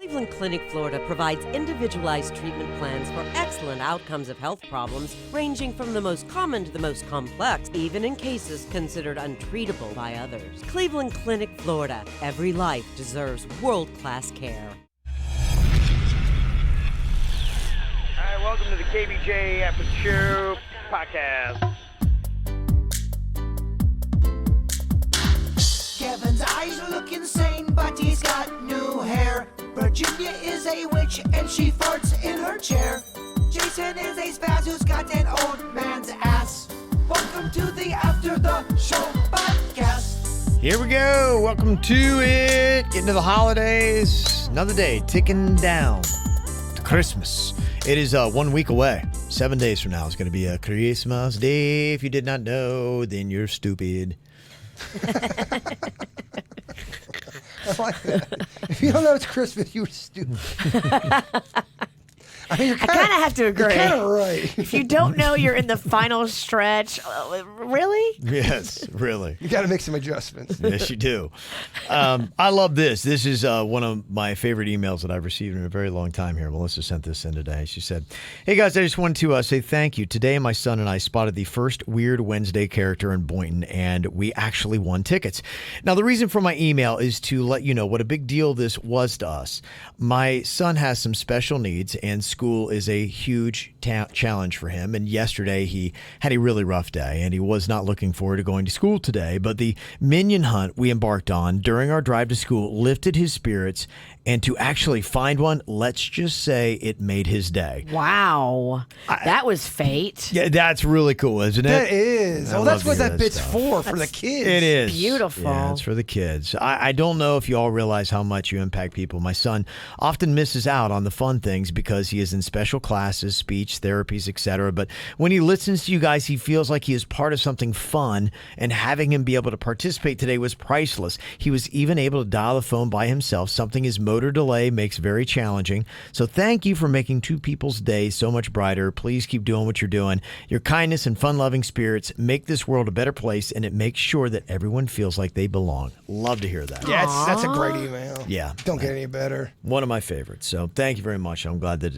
Cleveland Clinic, Florida provides individualized treatment plans for excellent outcomes of health problems ranging from the most common to the most complex, even in cases considered untreatable by others. Cleveland Clinic, Florida. Every life deserves world-class care. All right, welcome to the KVJ ATS Podcast. Kevin's eyes look insane, but he's got new hair. Virginia is a witch, and she farts in her chair. Jason is a spaz who's got an old man's ass. Welcome to the After the Show Podcast. Here we go. Welcome to it. Getting to the holidays. Another day ticking down to Christmas. It is 1 week away. 7 days from now is going to be a Christmas day. If you did not know, then you're stupid. I like that. If you don't know it's Christmas, you're stupid. I mean, I kind of have to agree. You're kind of right. If you don't know you're in the final stretch, really? Yes, really. You got to make some adjustments. Yes, you do. I love this. This is one of my favorite emails that I've received in a very long time here. Melissa sent this in today. She said, "Hey, guys, I just wanted to say thank you. Today, my son and I spotted the first Weird Wednesday character in Boynton, and we actually won tickets." Now, the reason for my email is to let you know what a big deal this was to us. My son has some special needs, and school is a huge challenge for him. And yesterday he had a really rough day and he was not looking forward to going to school today. But the minion hunt we embarked on during our drive to school lifted his spirits. And to actually find one, let's just say it made his day. Wow. That was fate. Yeah, that's really cool, isn't it? That is. Well, that's what that bit's stuff. for the kids. It is. Beautiful. Yeah, it's for the kids. I don't know if you all realize how much you impact people. My son often misses out on the fun things because he is in special classes, speech, therapies, etc. But when he listens to you guys, he feels like he is part of something fun, and having him be able to participate today was priceless. He was even able to dial the phone by himself, something his motor delay makes very challenging. So thank you for making two people's days so much brighter. Please keep doing what you're doing. Your kindness and fun-loving spirits make this world a better place, and it makes sure that everyone feels like they belong. Love to hear that. Yeah, that's a great email. Yeah. Don't get any better. One of my favorites. So thank you very much. I'm glad that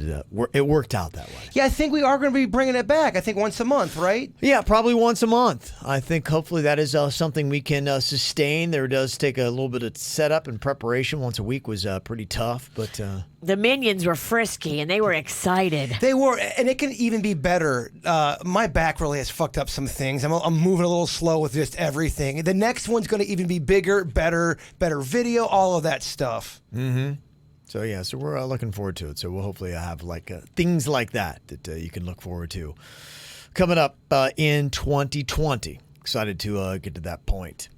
it worked out that way. Yeah, I think we are going to be bringing it back. I think once a month, right? Yeah, probably once a month. I think hopefully that is something we can sustain. There does take a little bit of setup and preparation. Once a week was pretty tough, but The minions were frisky and they were excited. They were, and it can even be better. My back really has fucked up some things. I'm moving a little slow with just everything. The next one's going to even be bigger, better video, all of that stuff. Mm-hmm. So yeah, so we're looking forward to it. So we'll hopefully have things like that you can look forward to coming up in 2020. Excited to get to that point.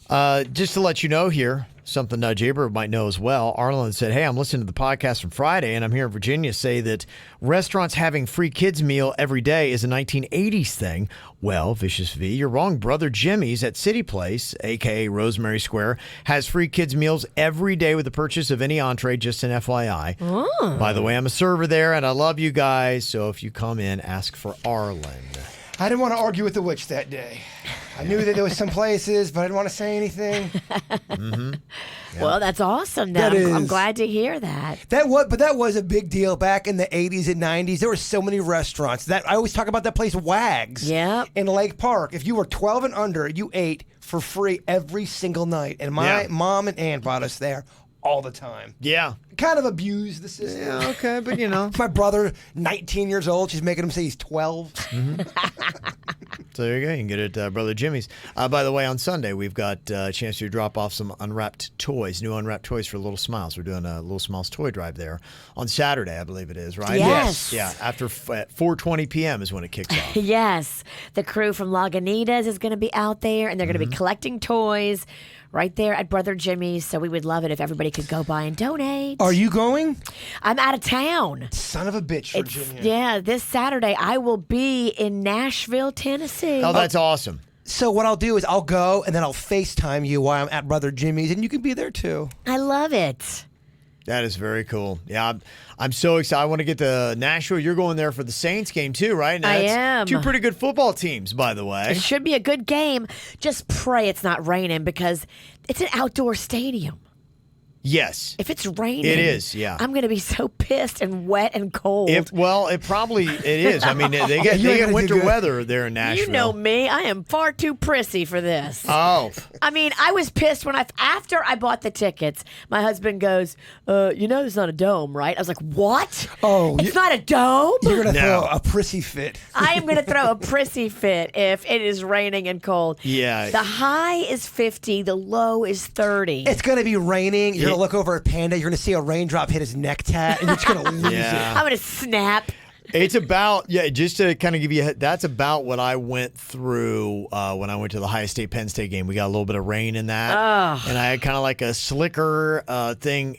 Just to let you know here, something Jaber might know as well. Arlen said, "Hey, I'm listening to the podcast from Friday, and I'm here in Virginia say that restaurants having free kids meal every day is a 1980s thing." Well, Vicious V, you're wrong. Brother Jimmy's at City Place, a.k.a. Rosemary Square, has free kids meals every day with the purchase of any entree, just an FYI. Oh. By the way, I'm a server there, and I love you guys, so if you come in, ask for Arlen. I didn't want to argue with the witch that day. I knew that there was some places, but I didn't want to say anything. Mm-hmm. Yeah. Well, that's awesome. That I'm is. glad to hear that. That was a big deal back in the 80s and 90s. There were so many restaurants. That I always talk about that place, Wags, Yep. in Lake Park. If you were 12 and under, you ate for free every single night. And my mom and aunt brought us there all the time. Yeah. Kind of abused the system. Yeah, okay, but you know. My brother, 19 years old, she's making him say he's 12. Mm-hmm. So there you go. You can get it at Brother Jimmy's. By the way, on Sunday, we've got a chance to drop off some unwrapped toys, new unwrapped toys for Little Smiles. We're doing a Little Smiles toy drive there on Saturday, I believe it is, right? Yes. Yeah, after at 4:20 p.m. is when it kicks off. Yes. The crew from Lagunitas is going to be out there, and they're going to be collecting toys right there at Brother Jimmy's. So we would love it if everybody could go by and donate. Are you going? I'm out of town. Son of a bitch, Virginia. Yeah, this Saturday I will be in Nashville, Tennessee. Oh, that's awesome. So what I'll do is I'll go and then I'll FaceTime you while I'm at Brother Jimmy's, and you can be there too. I love it. That is very cool. Yeah, I'm so excited. I want to get to Nashville. You're going there for the Saints game too, right? And I that's am. Two pretty good football teams, by the way. It should be a good game. Just pray it's not raining because it's an outdoor stadium. Yes. If it's raining, It is, yeah. I'm going to be so pissed and wet and cold. It is. I mean, they get winter weather there in Nashville. You know me. I am far too prissy for this. Oh. I mean, I was pissed when after I bought the tickets, my husband goes, it's not a dome, right? I was like, what? Oh, it's not a dome? You're going to throw a prissy fit. I am going to throw a prissy fit if it is raining and cold. Yeah. The high is 50. The low is 30. It's going to be raining. You're going to look over at Panda. You're going to see a raindrop hit his neck tat, and you're just going to lose it. I'm going to snap. It's about, just to kind of give you, that's about what I went through when I went to the Ohio State-Penn State game. We got a little bit of rain in that. And I had kind of like a slicker thing,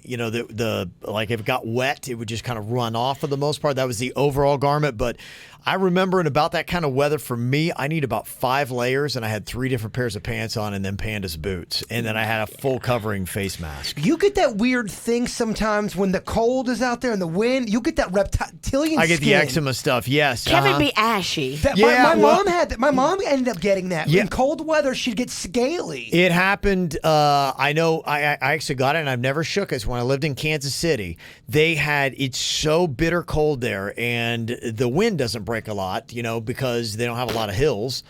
like if it got wet, it would just kind of run off for the most part. That was the overall garment. But I remember in about that kind of weather, for me, I need about 5 layers, and I had 3 different pairs of pants on and then Panda's boots. And then I had a full covering face mask. You get that weird thing sometimes when the cold is out there and the wind. You get that reptilian I get skin. the eczema stuff, yes. Kevin be ashy. My mom had that. My mom ended up getting that. Yeah. In cold weather, she'd get scaly. It happened. I know. I actually got it, and I've never shook it. When I lived in Kansas City, it's so bitter cold there, and the wind doesn't break a lot, because they don't have a lot of hills.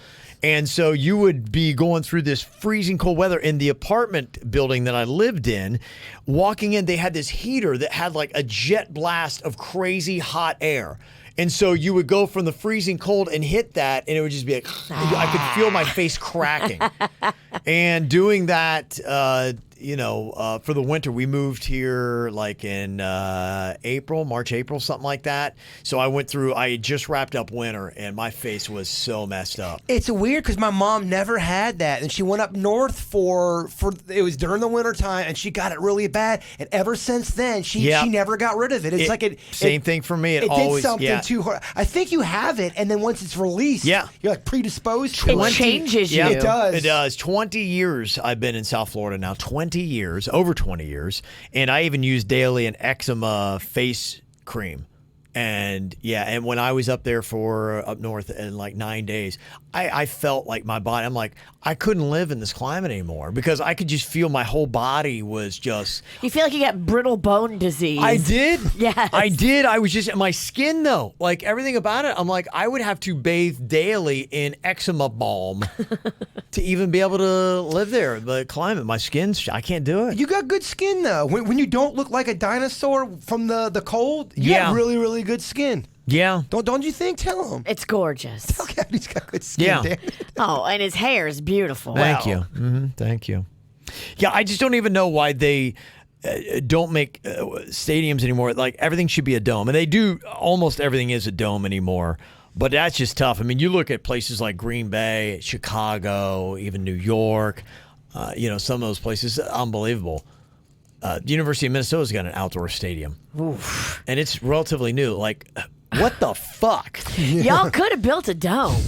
And so you would be going through this freezing cold weather in the apartment building that I lived in. Walking in, they had this heater that had like a jet blast of crazy hot air. And so you would go from the freezing cold and hit that, and it would just be like, I could feel my face cracking. And doing that, for the winter, we moved here like in March, April, something like that. So I had just wrapped up winter, and my face was so messed up. It's weird because my mom never had that, and she went up north for it was during the winter time, and she got it really bad. And ever since then, she never got rid of it. It's same thing for me. It did always something too hard. I think you have it, and then once it's released, you're like predisposed to it. changes you. It does. It does. 20 years I've been in South Florida now. 20 years, over 20 years, and I even use daily an eczema face cream. And and when I was up there up north in like 9 days, I felt like my body, I'm like, I couldn't live in this climate anymore because I could just feel my whole body was just. You feel like you got brittle bone disease. I did. Yes. I did. I was just, my skin though, like everything about it, I'm like, I would have to bathe daily in eczema balm to even be able to live there. The climate, my skin's, I can't do it. You got good skin though. When you don't look like a dinosaur from the cold, you have really, really good skin. Yeah. Don't you think? Tell him. It's gorgeous. Tell Kevin he's got good skin. Yeah. Oh, and his hair is beautiful. Thank you. Mm-hmm. Thank you. Yeah, I just don't even know why they don't make stadiums anymore. Like everything should be a dome, and they do. Almost everything is a dome anymore. But that's just tough. I mean, you look at places like Green Bay, Chicago, even New York. Some of those places, unbelievable. The University of Minnesota's got an outdoor stadium. Oof. And it's relatively new. Like, what the fuck? Y'all could have built a dome.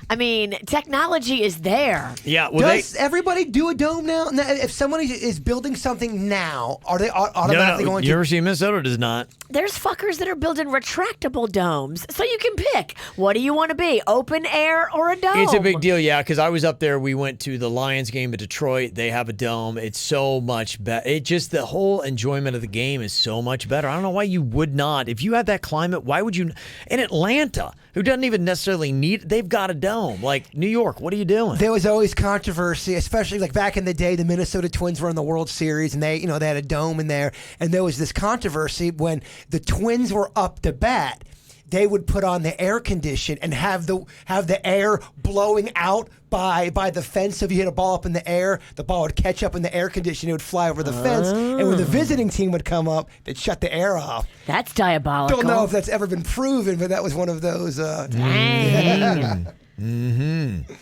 I mean, technology is there. Yeah. Well, does everybody do a dome now? If somebody is building something now, are they automatically going to? University of Minnesota does not. There's fuckers that are building retractable domes. So you can pick. What do you want to be? Open air or a dome? It's a big deal, yeah, because I was up there. We went to the Lions game in Detroit. They have a dome. It's so much better. It just, the whole enjoyment of the game is so much better. I don't know why you would not. If you had that climate, why would you? In Atlanta, who doesn't even necessarily need, they've got a dome. Like New York, what are you doing? There was always controversy, especially like back in the day, the Minnesota Twins were in the World Series, and they had a dome in there, and there was this controversy when the Twins were up to bat. They would put on the air condition and have the air blowing out by the fence. So if you hit a ball up in the air, the ball would catch up in the air condition. It would fly over the fence. And when the visiting team would come up, they'd shut the air off. That's diabolical. Don't know if that's ever been proven, but that was one of those. Dang. Mm-hmm.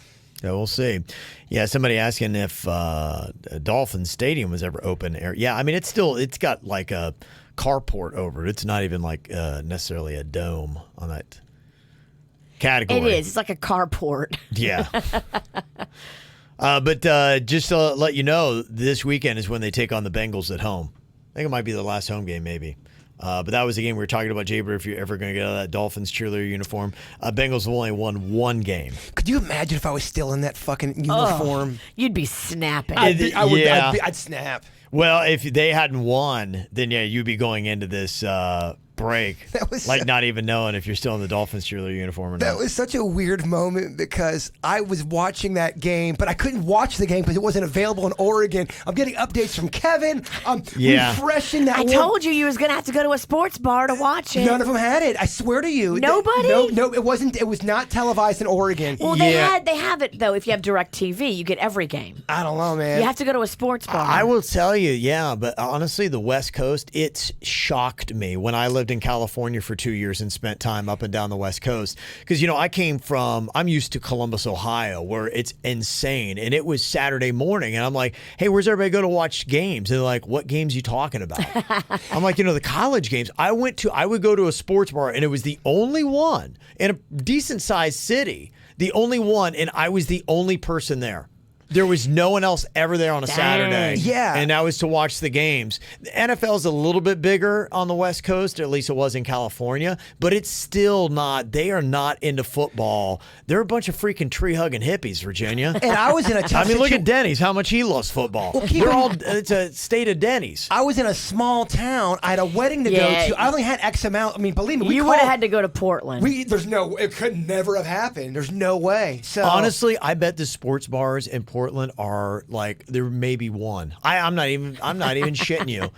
Yeah, we'll see. Yeah, somebody asking if Dolphin Stadium was ever open air. Yeah, I mean, it's got like a carport over it. It's not even like necessarily a dome on that category. It is. It's like a carport. Yeah. But just to let you know, this weekend is when they take on the Bengals at home. I think it might be the last home game, maybe. But that was the game we were talking about, Jaber, if you're ever going to get out of that Dolphins cheerleader uniform. Bengals have only won one game. Could you imagine if I was still in that fucking uniform? You'd be snapping. I'd snap. Well, if they hadn't won, then yeah, you'd be going into this break, like not even knowing if you're still in the Dolphins cheerleader uniform or not. That was such a weird moment because I was watching that game, but I couldn't watch the game because it wasn't available in Oregon. I'm getting updates from Kevin. I'm refreshing that. I told you was going to have to go to a sports bar to watch it. None of them had it. I swear to you. Nobody? No, it wasn't. It was not televised in Oregon. Well, they have it, though. If you have DirecTV, you get every game. I don't know, man. You have to go to a sports bar. I will tell you, yeah, but honestly, the West Coast, it's shocked me when I lived in California for 2 years and spent time up and down the West Coast. Because, I'm used to Columbus, Ohio, where it's insane. And it was Saturday morning, and I'm like, hey, where's everybody go to watch games? And they're like, what games are you talking about? I'm like, the college games. I would go to a sports bar, and it was the only one in a decent-sized city, the only one, and I was the only person there. There was no one else ever there on a Saturday. Yeah. And that was to watch the games. The NFL's a little bit bigger on the West Coast, or at least it was in California, but it's still not, they are not into football. They're a bunch of freaking tree-hugging hippies, Virginia. And I was in a tough look at Denny's, how much he loves football. Well, it's a state of Denny's. I was in a small town. I had a wedding to go to. I only had X amount. I mean, believe me, you would have had to go to Portland. It could never have happened. There's no way. So honestly, I bet the sports bars in Portland are like, there may be one. I'm not even shitting you.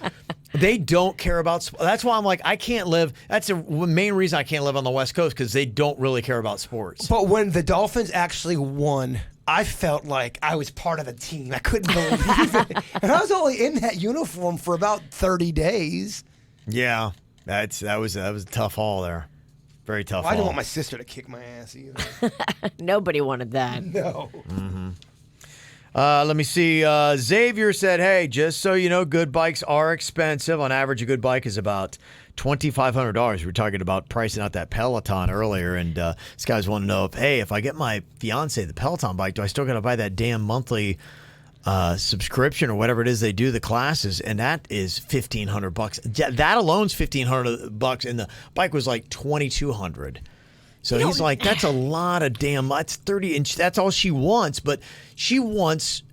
They don't care about sports. That's why I'm like, I can't live. That's the main reason I can't live on the West Coast, because they don't really care about sports. But when the Dolphins actually won, I felt like I was part of the team. I couldn't believe it. And I was only in that uniform for about 30 days. Yeah, that was a tough haul there. Very tough. Well, I didn't want my sister to kick my ass either. Nobody wanted that. No. Mm-hmm. Let me see. Xavier said, hey, just so you know, good bikes are expensive. On average, a good bike is about $2,500. We were talking about pricing out that Peloton earlier, and this guy's wanting to know if I get my fiance the Peloton bike, do I still got to buy that damn monthly subscription or whatever it is they do the classes? And that is $1,500. That alone's $1,500, and the bike was like $2,200. So he's like, that's a lot of that's 30 inch. That's all she wants, but she wants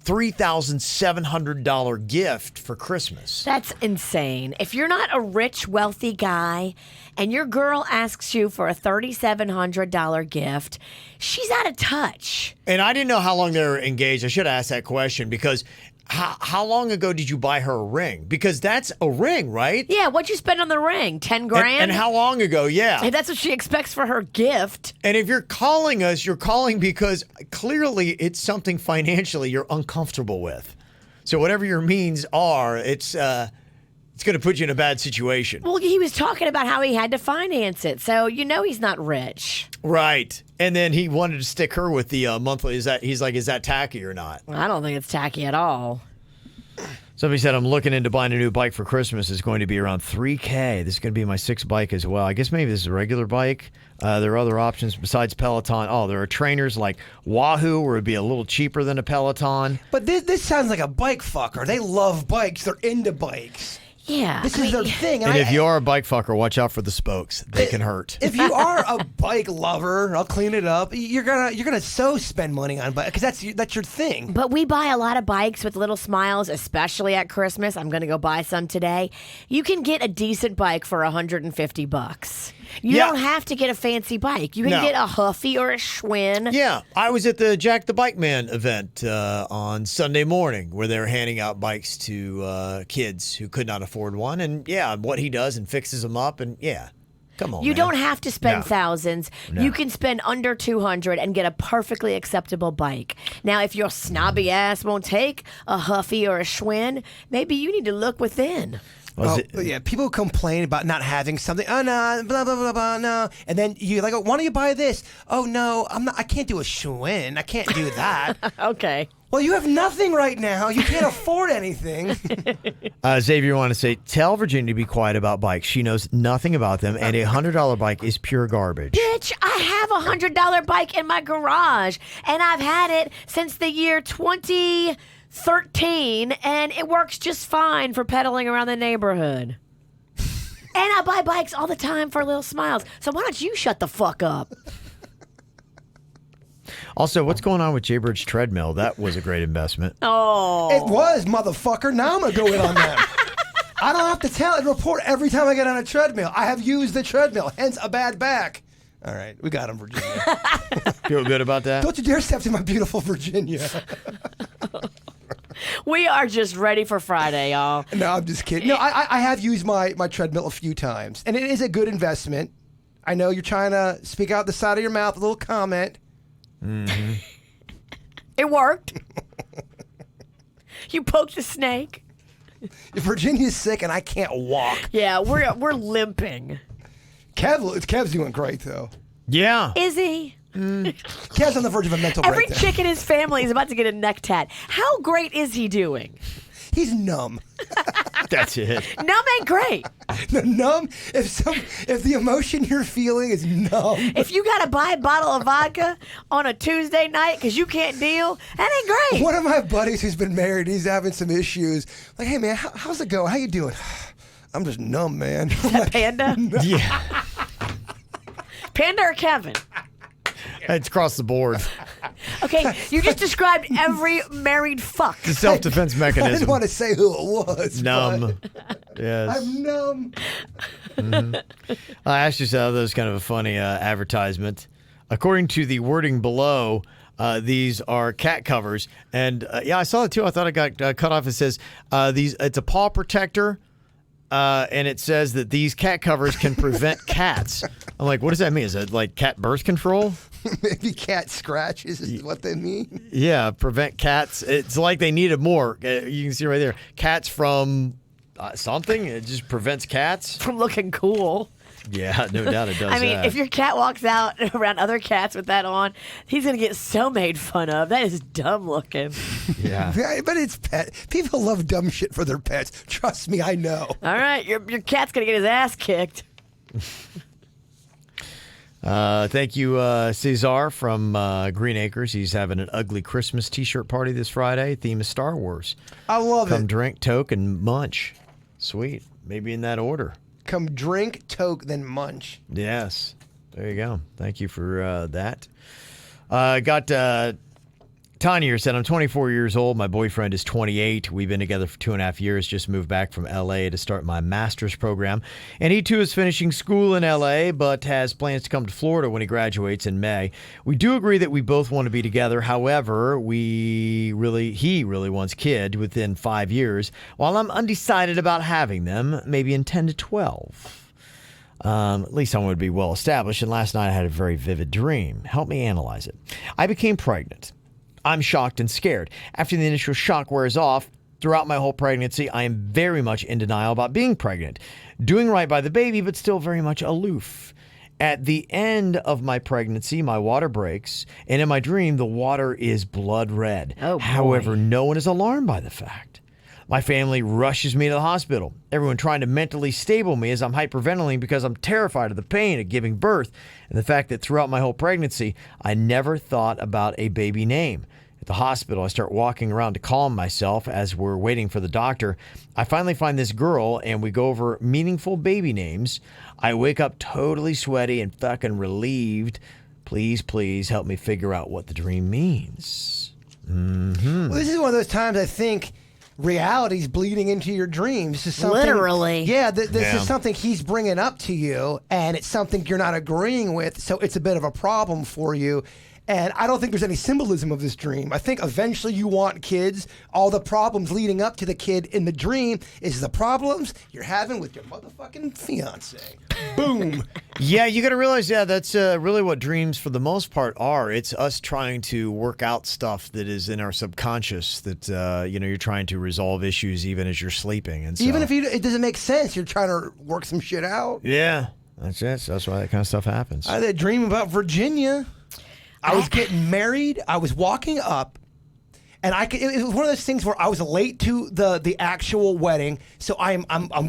$3,700 gift for Christmas. That's insane. If you're not a rich, wealthy guy and your girl asks you for a $3,700 gift, she's out of touch. And I didn't know how long they were engaged. I should have asked that question, because how long ago did you buy her a ring? Because that's a ring, right? Yeah, what'd you spend on the ring? 10 grand? And how long ago? Yeah. And that's what she expects for her gift. And if you're calling us, you're calling because clearly it's something financially you're uncomfortable with. So whatever your means are, it's going to put you in a bad situation. Well, he was talking about how he had to finance it, so he's not rich. Right. And then he wanted to stick her with the monthly. Is that tacky or not? I don't think it's tacky at all. Somebody said, I'm looking into buying a new bike for Christmas. It's going to be around $3,000. This is going to be my sixth bike as well. I guess maybe this is a regular bike. There are other options besides Peloton. Oh, there are trainers like Wahoo, where it'd be a little cheaper than a Peloton. But this sounds like a bike fucker. They love bikes. They're into bikes. Yeah. This is their thing. And if you are a bike fucker, watch out for the spokes. They can hurt. If you are a bike lover, I'll clean it up. You're gonna spend money on bike, because that's your thing. But we buy a lot of bikes with little smiles, especially at Christmas. I'm gonna go buy some today. You can get a decent bike for $150. You don't have to get a fancy bike. You can get a Huffy or a Schwinn. Yeah, I was at the Jack the Bike Man event on Sunday morning, where they were handing out bikes to kids who could not afford one. And yeah, what he does and fixes them up, and yeah. Come on, You man. don't have to spend thousands. No. You can spend under $200 and get a perfectly acceptable bike. Now, if your snobby ass won't take a Huffy or a Schwinn, maybe you need to look within. Yeah, people complain about not having something. Oh no, blah blah blah blah no. And then you're like, why don't you buy this? Oh no, I can't do a Schwinn. I can't do that. Okay. Well, you have nothing right now. You can't afford anything. Xavier, you want to say, tell Virginia to be quiet about bikes. She knows nothing about them, and a $100 bike is pure garbage. Bitch, I have a $100 bike in my garage, and I've had it since the year 2013, and it works just fine for pedaling around the neighborhood. And I buy bikes all the time for little smiles. So why don't you shut the fuck up? Also, what's going on with Jaybird's treadmill? That was a great investment. Oh. It was, motherfucker. Now I'm going to go in on them. I don't have to tell and report every time I get on a treadmill. I have used the treadmill, hence a bad back. All right, we got him, Virginia. Feel good about that? Don't you dare step to my beautiful Virginia. We are just ready for Friday, y'all. No, I'm just kidding. No, I have used my treadmill a few times, and it is a good investment. I know you're trying to speak out the side of your mouth, a little comment. Mm-hmm. It worked. You poked the snake. Virginia's sick, and I can't walk. Yeah, we're limping. Kev's doing great, though. Yeah. Is he? Kev's on the verge of a mental Every breakdown. chick in his family is about to get a neck tat. How great is he doing? He's numb. That's it. Numb ain't great. Numb. If the emotion you're feeling is numb. If you got to buy a bottle of vodka on a Tuesday night because you can't deal, that ain't great. One of my buddies who's been married, he's having some issues. Like, hey man, how's it going? How you doing? I'm just numb, man. Is that Panda? Yeah. Panda or Kevin? It's across the board. Okay, you just described every married fuck. The self-defense I mechanism. didn't want to say who it was. Numb. but Yes. I'm numb. I asked you so. That was kind of a funny advertisement. According to the wording below, these are cat covers, and yeah, I saw it too. I thought it got cut off. It says it's a paw protector, and it says that these cat covers can prevent cats. I'm like, what does that mean? Is that like cat birth control? Maybe cat scratches is what they mean. Yeah, prevent cats. It's like they needed more. You can see right there, cats from something. It just prevents cats. From looking cool. Yeah, no doubt it does. I mean, that. if your cat walks out around other cats with that on, he's going to get so made fun of. That is dumb looking. Yeah. Yeah, but it's pet. People love dumb shit for their pets. Trust me, I know. All right, your cat's going to get his ass kicked. Thank you, Cesar from Green Acres. He's having an ugly Christmas T-shirt party this Friday. Theme is Star Wars. I love Come it. drink, toke, and munch. Sweet. Maybe in that order. Come drink, toke, then munch. Yes. There you go. Thank you for that. Got Tanya here said, I'm 24 years old. My boyfriend is 28. We've been together for 2.5 years. Just moved back from L.A. to start my master's program. And he, too, is finishing school in L.A., but has plans to come to Florida when he graduates in May. We do agree that we both want to be together. However, he really wants kids within 5 years, while I'm undecided about having them, maybe in 10 to 12. At least I want to be well established. And last night I had a very vivid dream. Help me analyze it. I became pregnant. I'm shocked and scared. After the initial shock wears off, throughout my whole pregnancy, I am very much in denial about being pregnant. Doing right by the baby, but still very much aloof. At the end of my pregnancy, my water breaks, and in my dream, the water is blood red. Oh, boy. However, no one is alarmed by the fact. My family rushes me to the hospital, everyone trying to mentally stable me as I'm hyperventilating because I'm terrified of the pain of giving birth and the fact that throughout my whole pregnancy, I never thought about a baby name. At the hospital, I start walking around to calm myself as we're waiting for the doctor. I finally find this girl and we go over meaningful baby names. I wake up totally sweaty and fucking relieved. Please help me figure out what the dream means. Well, this is one of those times I think reality's bleeding into your dreams. This is something, Literally. Yeah, this is something he's bringing up to you, and it's something you're not agreeing with, so it's a bit of a problem for you. And I don't think there's any symbolism of this dream. I think eventually you want kids. All the problems leading up to the kid in the dream is the problems you're having with your motherfucking fiance. Boom. Yeah, you got to realize, that's really what dreams for the most part are. It's us trying to work out stuff that is in our subconscious that, you're trying to resolve issues even as you're sleeping. And so, Even if it doesn't make sense, you're trying to work some shit out. Yeah, that's it. So that's why that kind of stuff happens. I had a dream about Virginia. I was getting married. I was walking up, and it was one of those things where I was late to the actual wedding. So I'm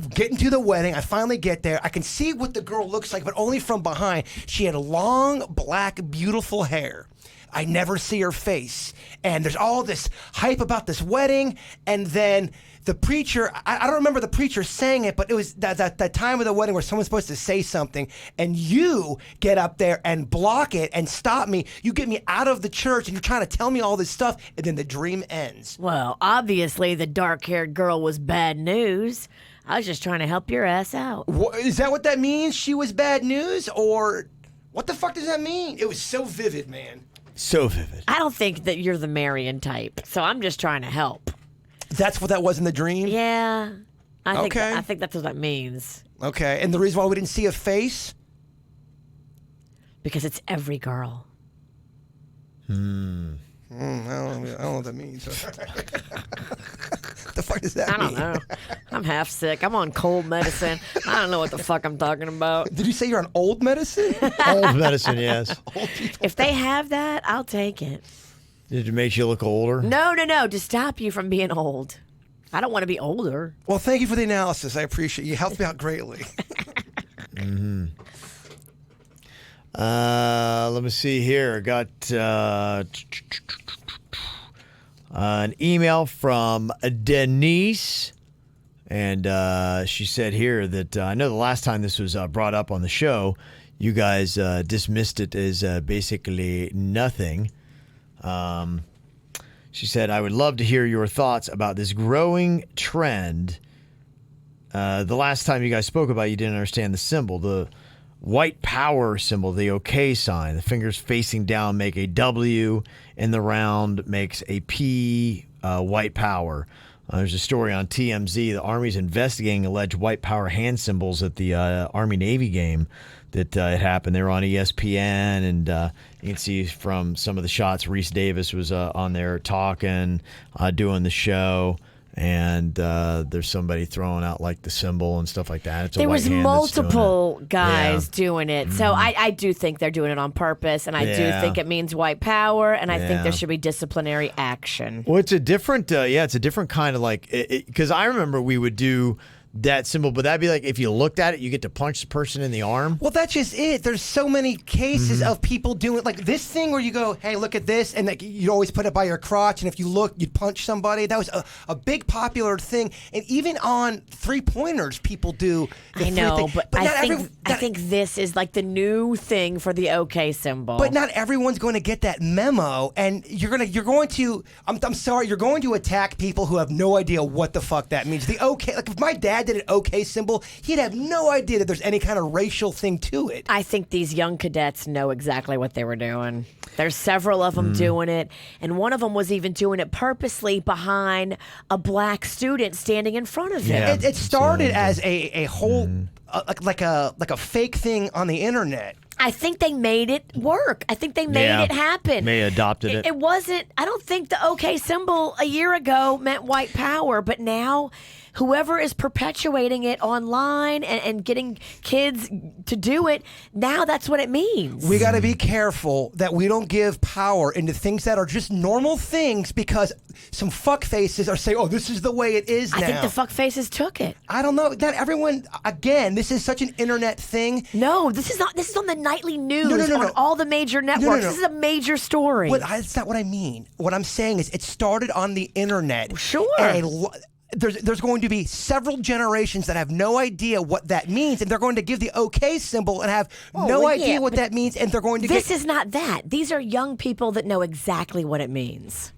getting to the wedding. I finally get there. I can see what the girl looks like, but only from behind. She had long, black, beautiful hair. I never see her face. And there's all this hype about this wedding, and then the preacher, I don't remember the preacher saying it, but it was that time of the wedding where someone's supposed to say something, and you get up there and block it and stop me. You get me out of the church, and you're trying to tell me all this stuff, and then the dream ends. Well, obviously the dark-haired girl was bad news. I was just trying to help your ass out. Is that what that means? She was bad news? Or what the fuck does that mean? It was so vivid, man. So vivid. I don't think that you're the Marion type, so I'm just trying to help. That's what that was in the dream? Yeah. I Okay. think that's what that means. Okay, and the reason why we didn't see a face? Because it's every girl. I don't know what that means. The fuck does that I mean? don't know. I'm half sick. I'm on cold medicine. I don't know what the fuck I'm talking about. Did you say you're on old medicine? Old medicine, yes. If they have that, I'll take it. Did it make you look older? No, to stop you from being old. I don't want to be older. Well, thank you for the analysis. I appreciate it. You helped me out greatly. Let me see here. I got an email from Denise, and she said here that I know the last time this was brought up on the show, you guys dismissed it as basically nothing. She said, I would love to hear your thoughts about this growing trend. The last time you guys spoke about it, you didn't understand the symbol. The white power symbol, the OK sign. The fingers facing down make a W, and the round makes a P, white power. There's a story on TMZ. The Army's investigating alleged white power hand symbols at the Army-Navy game that it happened. They were on ESPN, and you can see from some of the shots, Reese Davis was on there talking, doing the show. And there's somebody throwing out like the symbol and stuff like that. It's a There white was hand that's doing multiple it. guys Yeah. doing it. So I do think they're doing it on purpose, and I do think it means white power, and I think there should be disciplinary action. Well, it's a different, it's a different kind of like, because I remember we would do that symbol, but that'd be like if you looked at it, you get to punch the person in the arm. Well, that's just it. There's so many cases of people doing like this thing where you go, hey, look at this, and like you always put it by your crotch, and if you look, you'd punch somebody. That was a big popular thing, and even on 3-pointers, people do. The I know, thing. but I think this is like the new thing for the OK symbol. But not everyone's going to get that memo, and you're going to. I'm sorry, you're going to attack people who have no idea what the fuck that means. The OK, like if my dad did an OK symbol, he'd have no idea that there's any kind of racial thing to it. I think these young cadets know exactly what they were doing. There's several of them doing it, and one of them was even doing it purposely behind a black student standing in front of him. Yeah. It started as a whole like a fake thing on the internet. I think they made it work. I think they made it happen. They adopted it. It wasn't, I don't think the OK symbol a year ago meant white power, but now whoever is perpetuating it online and getting kids to do it, now that's what it means. We got to be careful that we don't give power into things that are just normal things because some fuckfaces are saying, oh, this is the way it is now. I think the fuckfaces took it. I don't know. Not everyone, again, this is such an internet thing. No, this is not. This is on the nightly news No. on all the major networks. No. This is a major story. That's not what I mean. What I'm saying is it started on the internet. Sure. And there's going to be several generations that have no idea what that means, and they're going to give the OK symbol and have no idea what that means, and they're going to This is not that. These are young people that know exactly what it means.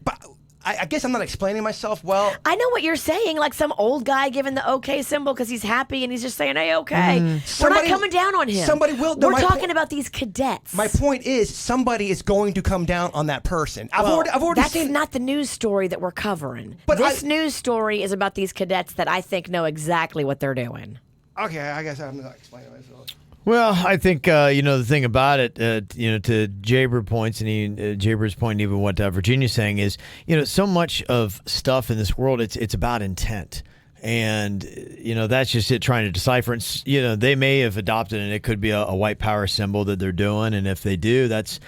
But I guess I'm not explaining myself well. I know what you're saying, like some old guy giving the OK symbol because he's happy and he's just saying, hey, okay. We're not coming down on him. Somebody will. No, We're talking about these cadets. My point is somebody is going to come down on that person. I've already that's seen. not the news story that we're covering. But this news story is about these cadets that I think know exactly what they're doing. Okay, I guess I'm not explaining myself. Well, I think the thing about it, to Jaber's points and Jaber's point, and even what Virginia's saying is, so much of stuff in this world, it's about intent, and that's just it. Trying to decipher. And, they may have adopted, and it could be a white power symbol that they're doing, and if they do, that's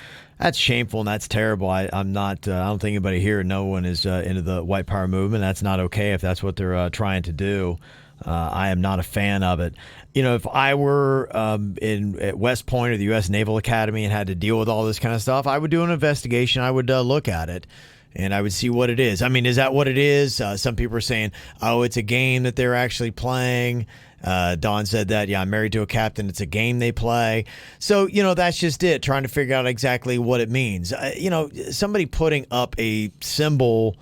shameful and that's terrible. I'm not. I don't think anybody here, no one is into the white power movement. That's not okay if that's what they're trying to do. I am not a fan of it. If I were at West Point or the U.S. Naval Academy and had to deal with all this kind of stuff, I would do an investigation. I would look at it, and I would see what it is. I mean, is that what it is? Some people are saying, oh, it's a game that they're actually playing. Dawn said that, I'm married to a captain. It's a game they play. So, that's just it, trying to figure out exactly what it means. Somebody putting up a symbol,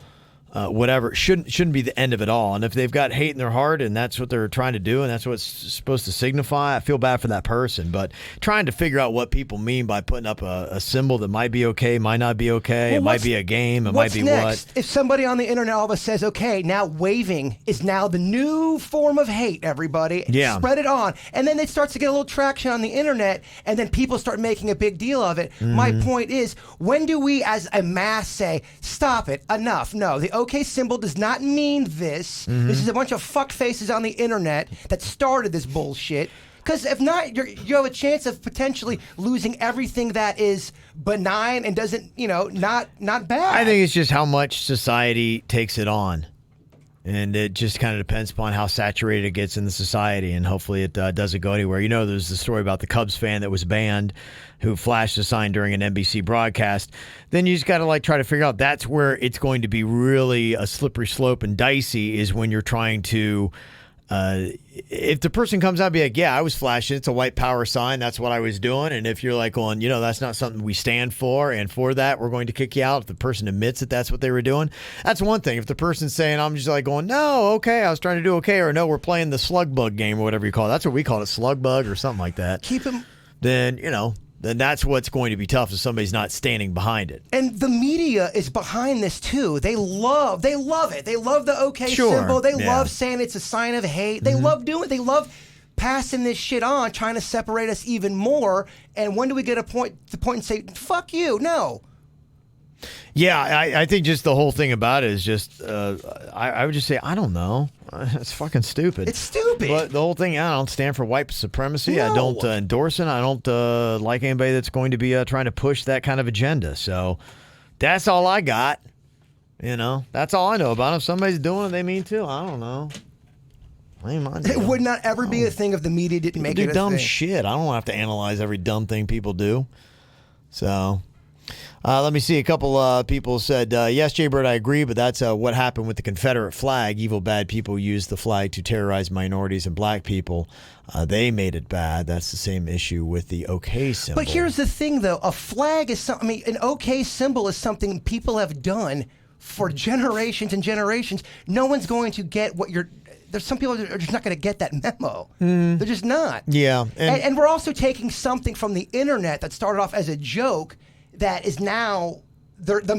whatever, shouldn't be the end of it all. And if they've got hate in their heart and that's what they're trying to do and that's what it's supposed to signify, I feel bad for that person. But trying to figure out what people mean by putting up a symbol that might be okay, might not be okay, well, it might be a game, it might be next? what. If somebody on the internet all of a sudden says, okay, now waving is now the new form of hate, everybody. Yeah. Spread it on. And then it starts to get a little traction on the internet, and then people start making a big deal of it. Mm-hmm. My point is, when do we as a mass say, stop it, enough? No, the okay symbol does not mean this. Mm-hmm. This is a bunch of fuck faces on the internet that started this bullshit. Because if not, you have a chance of potentially losing everything that is benign and doesn't, not bad. I think it's just how much society takes it on. And it just kind of depends upon how saturated it gets in the society, and hopefully it doesn't go anywhere. There's the story about the Cubs fan that was banned who flashed a sign during an NBC broadcast. Then you just got to try to figure out that's where it's going to be really a slippery slope and dicey, is when you're trying to if the person comes out and be like, yeah, I was flashing, it's a white power sign, that's what I was doing. And if you're going, that's not something we stand for, and for that, we're going to kick you out. If the person admits that that's what they were doing, that's one thing. If the person's saying, I'm just going, no, okay, I was trying to do okay, or no, we're playing the slug bug game or whatever you call it. That's what we call it, slug bug or something like that. Keep him. Then, then that's what's going to be tough if somebody's not standing behind it. And the media is behind this too. They love it. They love the okay symbol. They love saying it's a sign of hate. They love doing it. They love passing this shit on, trying to separate us even more. And when do we get to point and say, fuck you? No. Yeah, I think just the whole thing about it is just, I would just say, I don't know. It's fucking stupid. It's stupid. But the whole thing, I don't stand for white supremacy. No. I don't endorse it. I don't like anybody that's going to be trying to push that kind of agenda. So that's all I got. That's all I know about it. If somebody's doing it, they mean to. I don't know. Ain't my deal. It would not ever be a thing if the media didn't make it a dumb thing. shit. I don't have to analyze every dumb thing people do. So... let me see. A couple people said, yes, Jay Bird, I agree, but that's what happened with the Confederate flag. Evil, bad people used the flag to terrorize minorities and black people. They made it bad. That's the same issue with the OK symbol. But here's the thing, though. A flag is something, an OK symbol is something people have done for generations and generations. No one's going to get what you're... There's some people that are just not going to get that memo. They're just not. Yeah. And we're also taking something from the internet that started off as a joke that is now the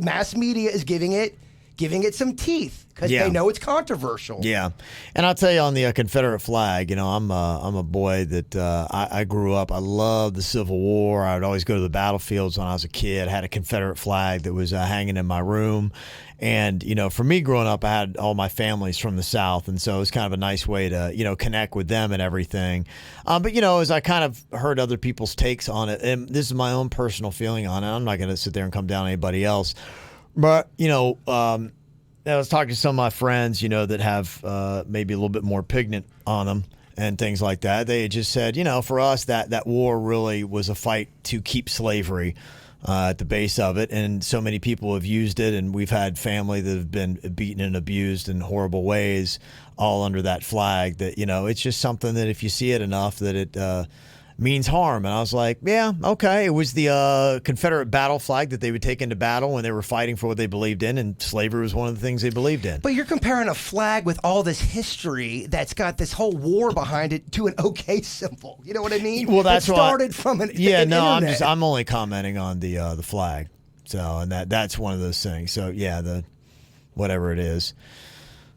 mass media is giving it some teeth because they know it's controversial. Yeah, and I'll tell you on the Confederate flag, I'm a boy that I grew up. I loved the Civil War. I would always go to the battlefields when I was a kid. I had a Confederate flag that was hanging in my room. And, for me growing up, I had all my families from the South. And so it was kind of a nice way to, connect with them and everything. But, as I kind of heard other people's takes on it, and this is my own personal feeling on it. I'm not going to sit there and come down on anybody else. But, I was talking to some of my friends, that have maybe a little bit more pigment on them and things like that. They just said, for us, that war really was a fight to keep slavery at the base of it, and so many people have used it, and we've had family that have been beaten and abused in horrible ways all under that flag, that it's just something that if you see it enough that it means harm. And I was like, yeah, okay. It was the Confederate battle flag that they would take into battle when they were fighting for what they believed in, and slavery was one of the things they believed in. But you're comparing a flag with all this history that's got this whole war behind it to an OK symbol. You know what I mean? Well, that's it started from an internet. I'm only commenting on the flag. So, and that's one of those things. So, yeah, the whatever it is.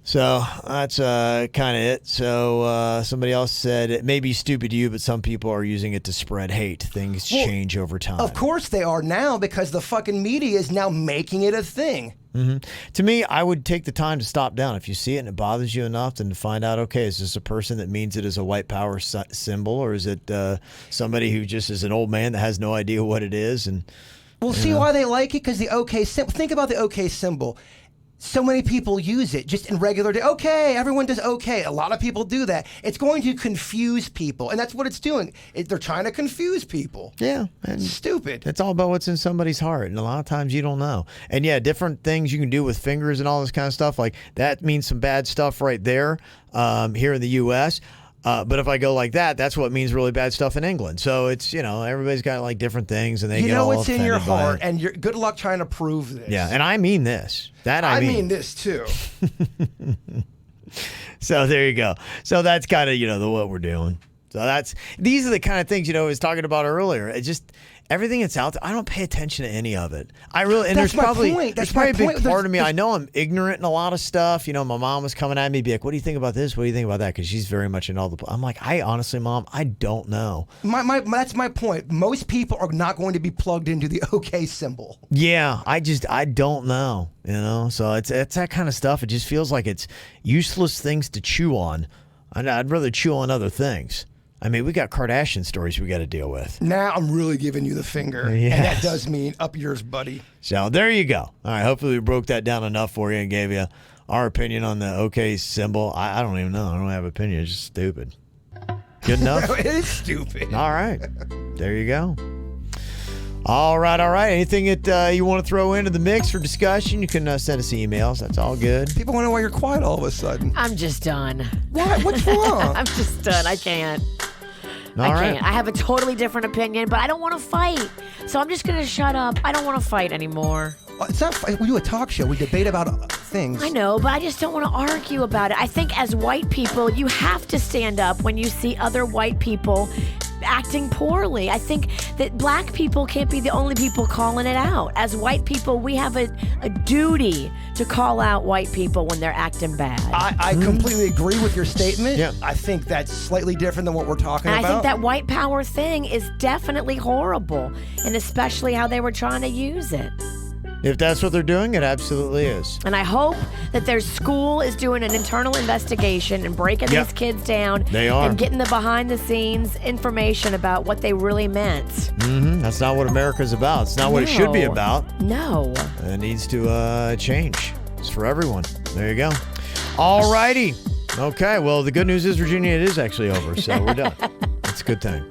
So that's kind of it. So somebody else said, it may be stupid to you, but some people are using it to spread hate. Things change over time. Of course they are now, because the fucking media is now making it a thing. Mm-hmm. To me, I would take the time to stop down. If you see it and it bothers you enough, then to find out, okay, is this a person that means it as a white power symbol, or is it somebody who just is an old man that has no idea what it is? And we'll see why they like it, because the OK symbol. Think about the OK symbol. so many people use it just in regular day. Okay, everyone does okay. A lot of people do that. It's going to confuse people, and that's what it's doing. They're trying to confuse people. Yeah. And It's stupid. it's all about what's in somebody's heart, and a lot of times you don't know. And yeah, different things you can do with fingers and all this kind of stuff. Like that means some bad stuff right there here in the U.S., but if I go like that, that's what means really bad stuff in England. So it's, everybody's got like different things, and they You get know all what's in your offended by heart, it. and you're good luck trying to prove this. Yeah, and I mean this. I I mean this too. So there you go. So that's kind of, what we're doing. So these are the kind of things, I was talking about earlier. It just, everything that's out there, I don't pay attention to any of it. I really, and That's there's my probably, point. there's That's my probably a big point. part of me. I know I'm ignorant in a lot of stuff. My mom was coming at me, be like, what do you think about this? What do you think about that? Because she's very much in all the, I'm like, honestly, Mom, I don't know. That's my point. Most people are not going to be plugged into the OK symbol. Yeah, I don't know, So it's that kind of stuff. It just feels like it's useless things to chew on. I'd rather chew on other things. I mean, we got Kardashian stories we got to deal with. Now I'm really giving you the finger. Yes. And that does mean up yours, buddy. So there you go. All right, hopefully we broke that down enough for you and gave you our opinion on the OK symbol. I don't even know. I don't have an opinion. It's just stupid. Good enough? It is stupid. All right. There you go. All right. Anything that you want to throw into the mix for discussion, you can send us emails. That's all good. People wonder why you're quiet all of a sudden. I'm just done. Why? What's wrong? I'm just done. I can't. All I right. can't. I have a totally different opinion, but I don't want to fight. So I'm just going to shut up. I don't want to fight anymore. It's not. We do a talk show. We debate about things. I know, but I just don't want to argue about it. I think as white people, you have to stand up when you see other white people acting poorly. I think that black people can't be the only people calling it out. As white people, we have a duty to call out white people when they're acting bad. I completely agree with your statement. Yeah. I think that's slightly different than what we're talking And about. I think that white power thing is definitely horrible, and especially how they were trying to use it. If that's what they're doing, it absolutely is. And I hope that their school is doing an internal investigation and breaking Yep. these kids down. They are. And getting the behind the scenes information about what they really meant. That's not what America's about. It's not what it should be No. about. No. It needs to change. It's for everyone. There you go. All righty. Okay. Well, the good news is, Virginia, it is actually over, so we're done. That's a good thing.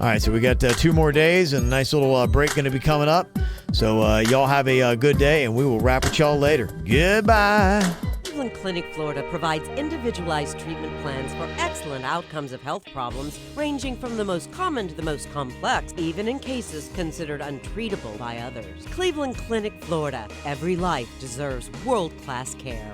All right. So we got 2 more days and a nice little break going to be coming up. So y'all have a good day, and we will wrap with y'all later. Goodbye. Cleveland Clinic, Florida provides individualized treatment plans for excellent outcomes of health problems ranging from the most common to the most complex, even in cases considered untreatable by others. Cleveland Clinic, Florida. Every life deserves world-class care.